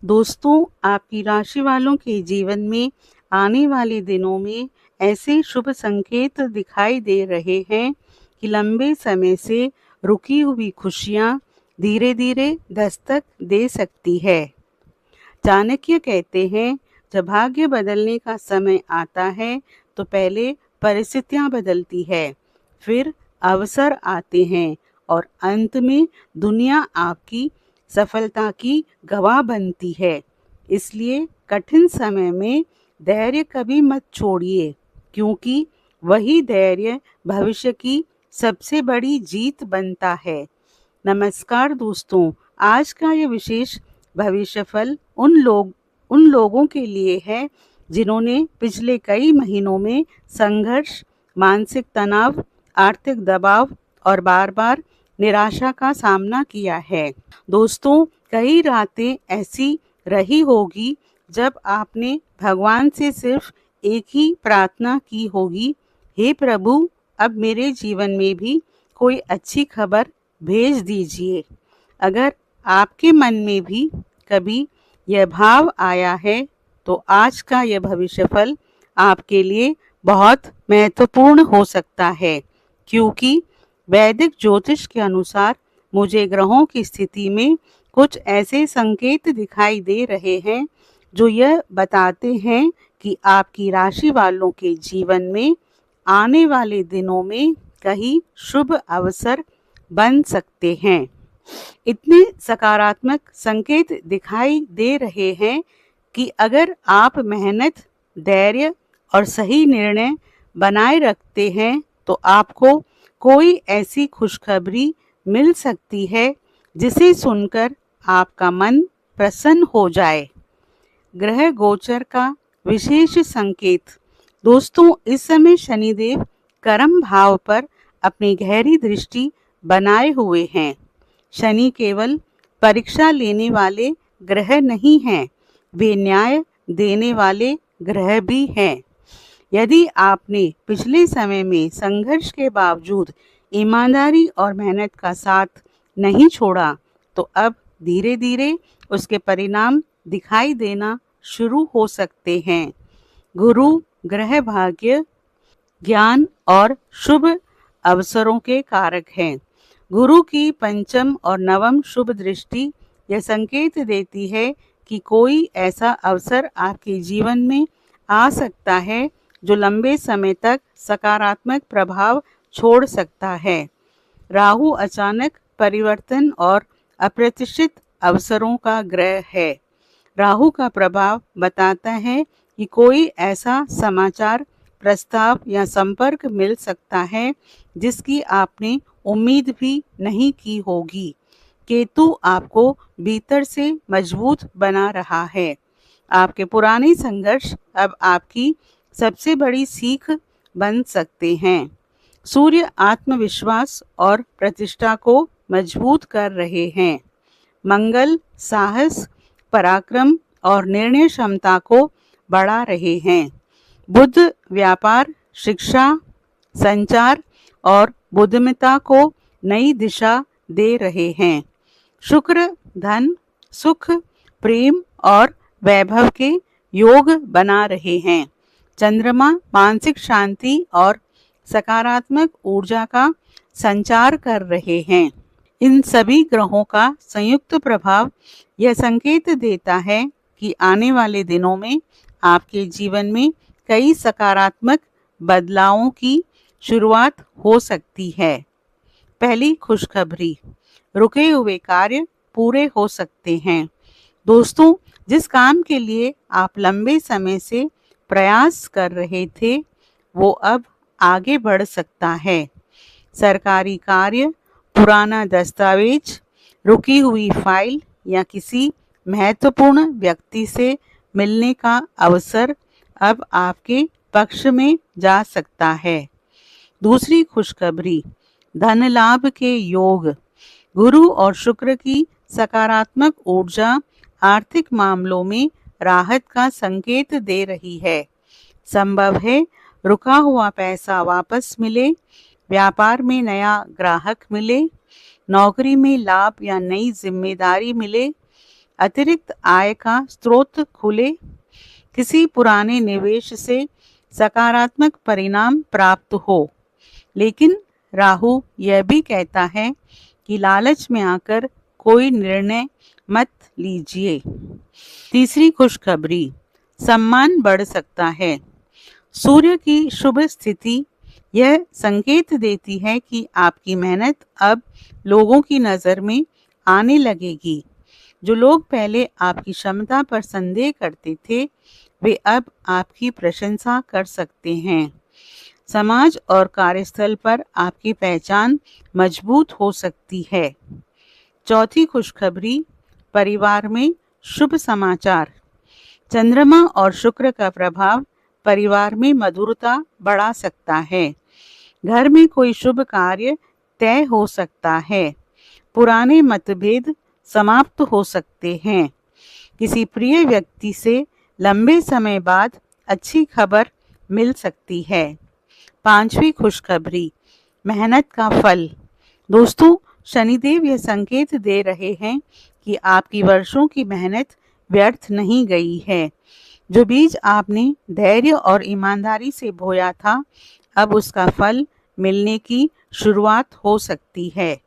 दोस्तों, आपकी राशि वालों के जीवन में आने वाले दिनों में ऐसे शुभ संकेत दिखाई दे रहे हैं कि लंबे समय से रुकी हुई खुशियां धीरे-धीरे दस्तक दे सकती है। चाणक्य कहते हैं, जब भाग्य बदलने का समय आता है, तो पहले परिस्थितियां बदलती है, फिर अवसर आते हैं और अंत में दुनिया आपकी सफलता की गवाह बनती है। इसलिए कठिन समय में धैर्य कभी मत छोड़िए, क्योंकि वही धैर्य भविष्य की सबसे बड़ी जीत बनता है। नमस्कार दोस्तों, आज का ये विशेष भविष्य फल उन लोगों के लिए है जिन्होंने पिछले कई महीनों में संघर्ष, मानसिक तनाव, आर्थिक दबाव और बार-बार निराशा का सामना किया है। दोस्तों, कई रातें ऐसी रही होगी जब आपने भगवान से सिर्फ एक ही प्रार्थना की होगी, हे प्रभु, अब मेरे जीवन में भी कोई अच्छी खबर भेज दीजिए। अगर आपके मन में भी कभी यह भाव आया है, तो आज का यह भविष्य फल आपके लिए बहुत महत्वपूर्ण हो सकता है, क्योंकि वैदिक ज्योतिष के अनुसार मुझे ग्रहों की स्थिति में कुछ ऐसे संकेत दिखाई दे रहे हैं जो यह बताते हैं कि आपकी राशि वालों के जीवन में आने वाले दिनों में कई शुभ अवसर बन सकते हैं। इतने सकारात्मक संकेत दिखाई दे रहे हैं कि अगर आप मेहनत, धैर्य और सही निर्णय बनाए रखते हैं, तो आपको कोई ऐसी खुशखबरी मिल सकती है जिसे सुनकर आपका मन प्रसन्न हो जाए। ग्रह गोचर का विशेष संकेत। दोस्तों, इस समय शनिदेव कर्म भाव पर अपनी गहरी दृष्टि बनाए हुए हैं। शनि केवल परीक्षा लेने वाले ग्रह नहीं हैं, वे न्याय देने वाले ग्रह भी हैं। यदि आपने पिछले समय में संघर्ष के बावजूद ईमानदारी और मेहनत का साथ नहीं छोड़ा, तो अब धीरे-धीरे उसके परिणाम दिखाई देना शुरू हो सकते हैं। गुरु ग्रह भाग्य, ज्ञान और शुभ अवसरों के कारक हैं। गुरु की पंचम और नवम शुभ दृष्टि यह संकेत देती है कि कोई ऐसा अवसर आपके जीवन में आ सकता है जो लंबे समय तक सकारात्मक प्रभाव छोड़ सकता है। राहु अचानक परिवर्तन और अप्रत्याशित अवसरों का ग्रह है। राहु का प्रभाव बताता है कि कोई ऐसा समाचार, प्रस्ताव या संपर्क मिल सकता है जिसकी आपने उम्मीद भी नहीं की होगी। केतु आपको भीतर से मजबूत बना रहा है। आपके पुराने संघर्ष अब आपकी सबसे बड़ी सीख बन सकते हैं। सूर्य आत्मविश्वास और प्रतिष्ठा को मजबूत कर रहे हैं। मंगल साहस, पराक्रम और निर्णय क्षमता को बढ़ा रहे हैं। बुध व्यापार, शिक्षा, संचार और बुद्धिमत्ता को नई दिशा दे रहे हैं। शुक्र धन, सुख, प्रेम और वैभव के योग बना रहे हैं। चंद्रमा मानसिक शांति और सकारात्मक ऊर्जा का संचार कर रहे हैं। इन सभी ग्रहों का संयुक्त प्रभाव यह संकेत देता है कि आने वाले दिनों में आपके जीवन में कई सकारात्मक बदलावों की शुरुआत हो सकती है। पहली खुशखबरी, रुके हुए कार्य पूरे हो सकते हैं। दोस्तों, जिस काम के लिए आप लंबे समय से प्रयास कर रहे थे, वो अब आगे बढ़ सकता है। सरकारी कार्य, पुराना दस्तावेज, रुकी हुई फाइल या किसी महत्वपूर्ण व्यक्ति से मिलने का अवसर अब आपके पक्ष में जा सकता है। दूसरी खुशखबरी, धन लाभ के योग। गुरु और शुक्र की सकारात्मक ऊर्जा आर्थिक मामलों में राहत का संकेत दे रही है। संभव है रुका हुआ पैसा वापस मिले, व्यापार में नया ग्राहक मिले, नौकरी में लाभ या नई जिम्मेदारी मिले। अतिरिक्त आय का स्रोत खुले, किसी पुराने निवेश से सकारात्मक परिणाम प्राप्त हो। लेकिन राहु यह भी कहता है कि लालच में आकर कोई निर्णय मत लीजिए। तीसरी खुशखबरी, सम्मान बढ़ सकता है। सूर्य की शुभ स्थिति यह संकेत देती है कि आपकी मेहनत अब लोगों की नज़र में आने लगेगी। जो लोग पहले आपकी क्षमता पर संदेह करते थे, वे अब आपकी प्रशंसा कर सकते हैं। समाज और कार्यस्थल पर आपकी पहचान मजबूत हो सकती है। चौथी खुशखबरी, परिवार में शुभ समाचार। चंद्रमा और शुक्र का प्रभाव परिवार में मधुरता बढ़ा सकता है। घर में कोई शुभ कार्य तय हो सकता है। पुराने मतभेद समाप्त हो सकते हैं। किसी प्रिय व्यक्ति से लंबे समय बाद अच्छी खबर मिल सकती है। पांचवी खुशखबरी, मेहनत का फल। दोस्तों, शनिदेव यह संकेत दे रहे हैं कि आपकी वर्षों की मेहनत व्यर्थ नहीं गई है। जो बीज आपने धैर्य और ईमानदारी से बोया था, अब उसका फल मिलने की शुरुआत हो सकती है।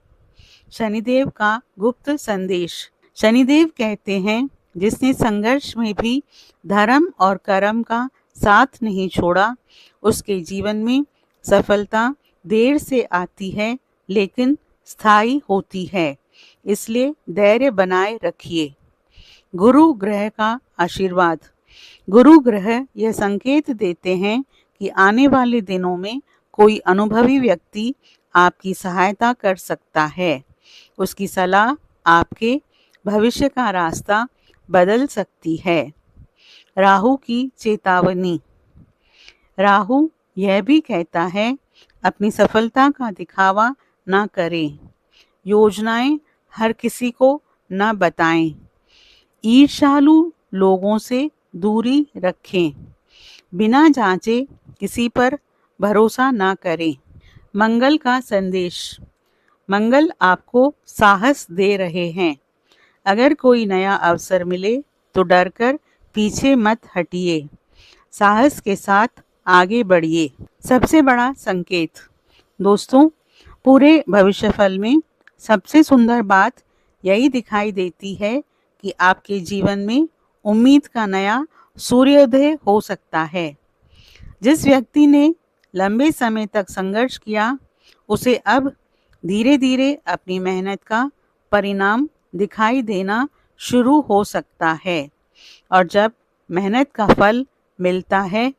शनिदेव का गुप्त संदेश। शनिदेव कहते हैं, जिसने संघर्ष में भी धर्म और कर्म का साथ नहीं छोड़ा, उसके जीवन में सफलता देर से आती है लेकिन स्थायी होती है। इसलिए धैर्य बनाए रखिए। गुरु ग्रह का आशीर्वाद। गुरु ग्रह यह संकेत देते हैं कि आने वाले दिनों में कोई अनुभवी व्यक्ति आपकी सहायता कर सकता है। उसकी सलाह आपके भविष्य का रास्ता बदल सकती है। राहु की चेतावनी। राहु यह भी कहता है, अपनी सफलता का दिखावा ना करें। योजनाएं हर किसी को न बताएं। ईर्ष्यालु लोगों से दूरी रखें। बिना जांचे किसी पर भरोसा ना करें। मंगल का संदेश। मंगल आपको साहस दे रहे हैं। अगर कोई नया अवसर मिले तो डरकर पीछे मत हटिए। साहस के साथ आगे बढ़िए। सबसे बड़ा संकेत। दोस्तों, पूरे भविष्यफल में सबसे सुंदर बात यही दिखाई देती है कि आपके जीवन में उम्मीद का नया सूर्योदय हो सकता है। जिस व्यक्ति ने लंबे समय तक संघर्ष किया, उसे अब धीरे धीरे अपनी मेहनत का परिणाम दिखाई देना शुरू हो सकता है। और जब मेहनत का फल मिलता है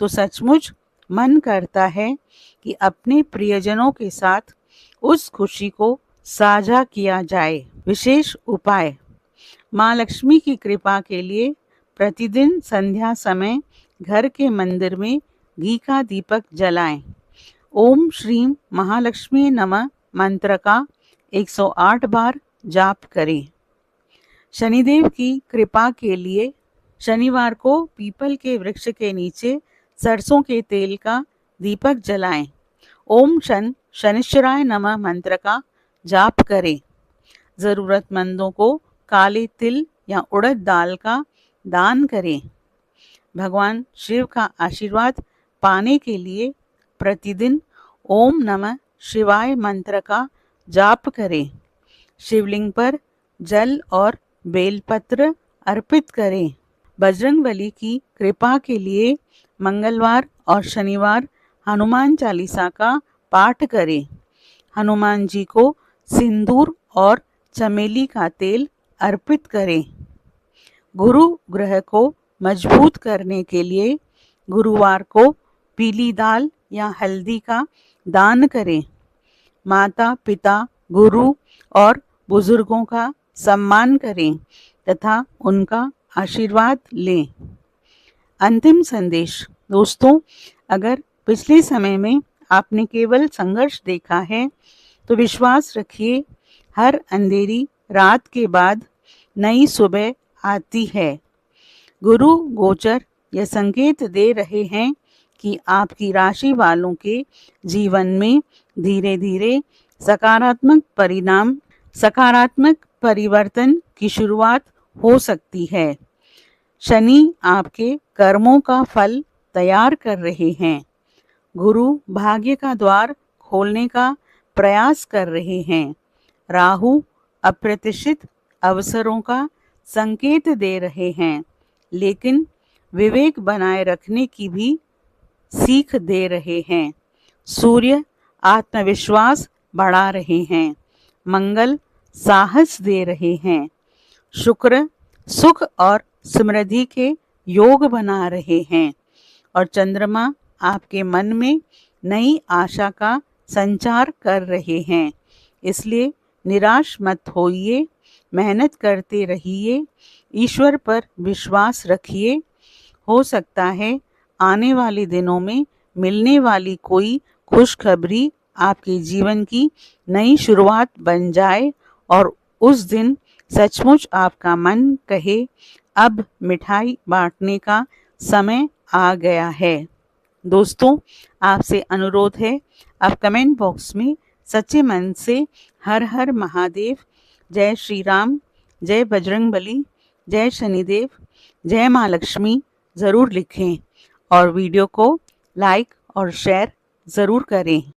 तो सचमुच मन करता है कि अपने प्रियजनों के साथ उस खुशी को साझा किया जाए। विशेष उपाय। माँ लक्ष्मी की कृपा के लिए प्रतिदिन संध्या समय घर के मंदिर में घी का दीपक जलाएं। ओम श्रीम महालक्ष्मी नमः मंत्र का 108 बार जाप करें। शनिदेव की कृपा के लिए शनिवार को पीपल के वृक्ष के नीचे सरसों के तेल का दीपक जलाएं। ओम शनिश्चराय नमः मंत्र का जाप करें। ज़रूरतमंदों को काले तिल या उड़द दाल का दान करें। भगवान शिव का आशीर्वाद पाने के लिए प्रतिदिन ओम नमः शिवाय मंत्र का जाप करें। शिवलिंग पर जल और बेलपत्र अर्पित करें। बजरंगबली की कृपा के लिए मंगलवार और शनिवार हनुमान चालीसा का पाठ करें। हनुमान जी को सिंदूर और चमेली का तेल अर्पित करें। गुरु ग्रह को मजबूत करने के लिए गुरुवार को पीली दाल या हल्दी का दान करें। माता पिता, गुरु और बुजुर्गों का सम्मान करें तथा उनका आशीर्वाद लें। अंतिम संदेश। दोस्तों, अगर पिछले समय में आपने केवल संघर्ष देखा है तो विश्वास रखिए, हर अंधेरी रात के बाद नई सुबह आती है। गुरु गोचर यह संकेत दे रहे हैं कि आपकी राशि वालों के जीवन में धीरे धीरे सकारात्मक परिवर्तन की शुरुआत हो सकती है। शनि आपके कर्मों का फल तैयार कर रहे हैं। गुरु भाग्य का द्वार खोलने का प्रयास कर रहे हैं। राहु अप्रत्याशित अवसरों का संकेत दे रहे हैं, लेकिन विवेक बनाए रखने की भी सीख दे रहे हैं। सूर्य आत्मविश्वास बढ़ा रहे हैं। मंगल साहस दे रहे हैं। शुक्र सुख और समृद्धि के योग बना रहे हैं और चंद्रमा आपके मन में नई आशा का संचार कर रहे हैं। इसलिए निराश मत होइए, मेहनत करते रहिए, ईश्वर पर विश्वास रखिए। हो सकता है आने वाले दिनों में मिलने वाली कोई खुशखबरी आपके जीवन की नई शुरुआत बन जाए और उस दिन सचमुच आपका मन कहे अब मिठाई बांटने का समय आ गया है। दोस्तों, आपसे अनुरोध है, आप कमेंट बॉक्स में सच्चे मन से हर हर महादेव, जय श्री राम, जय बजरंगबली, जय शनिदेव, जय माँ लक्ष्मी ज़रूर लिखें और वीडियो को लाइक और शेयर ज़रूर करें।